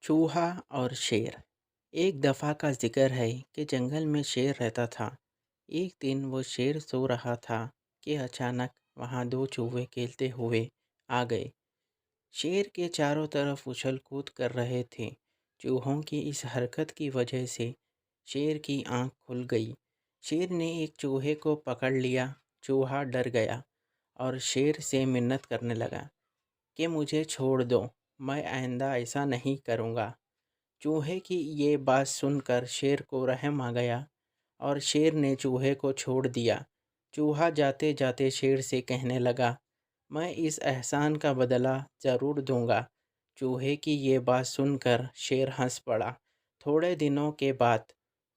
चूहा और शेर। एक दफ़ा का ज़िक्र है कि जंगल में शेर रहता था। एक दिन वो शेर सो रहा था कि अचानक वहाँ दो चूहे खेलते हुए आ गए। शेर के चारों तरफ उछल कूद कर रहे थे। चूहों की इस हरकत की वजह से शेर की आंख खुल गई। शेर ने एक चूहे को पकड़ लिया। चूहा डर गया और शेर से मिन्नत करने लगा कि मुझे छोड़ दो, मैं आइंदा ऐसा नहीं करूँगा। चूहे की ये बात सुनकर शेर को रहम आ गया और शेर ने चूहे को छोड़ दिया। चूहा जाते जाते शेर से कहने लगा, मैं इस एहसान का बदला ज़रूर दूंगा। चूहे की ये बात सुनकर शेर हंस पड़ा। थोड़े दिनों के बाद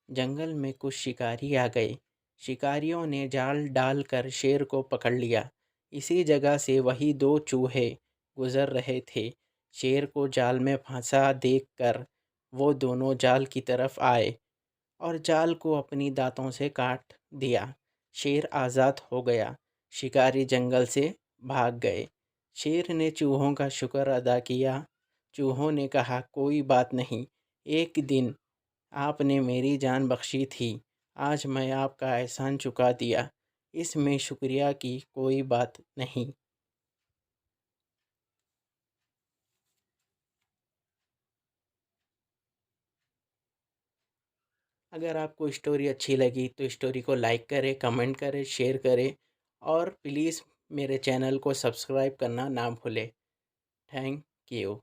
जंगल में कुछ शिकारी आ गए। शिकारियों ने जाल डालकर शेर को पकड़ लिया। इसी जगह से वही दो चूहे गुजर रहे थे। शेर को जाल में फंसा देखकर वो दोनों जाल की तरफ आए और जाल को अपनी दांतों से काट दिया। शेर आज़ाद हो गया। शिकारी जंगल से भाग गए। शेर ने चूहों का शुक्र अदा किया। चूहों ने कहा, कोई बात नहीं, एक दिन आपने मेरी जान बख्शी थी, आज मैं आपका एहसान चुका दिया, इसमें शुक्रिया की कोई बात नहीं। अगर आपको स्टोरी अच्छी लगी तो स्टोरी को लाइक करें, कमेंट करें, शेयर करें और प्लीज़ मेरे चैनल को सब्सक्राइब करना ना भूलें। Thank you.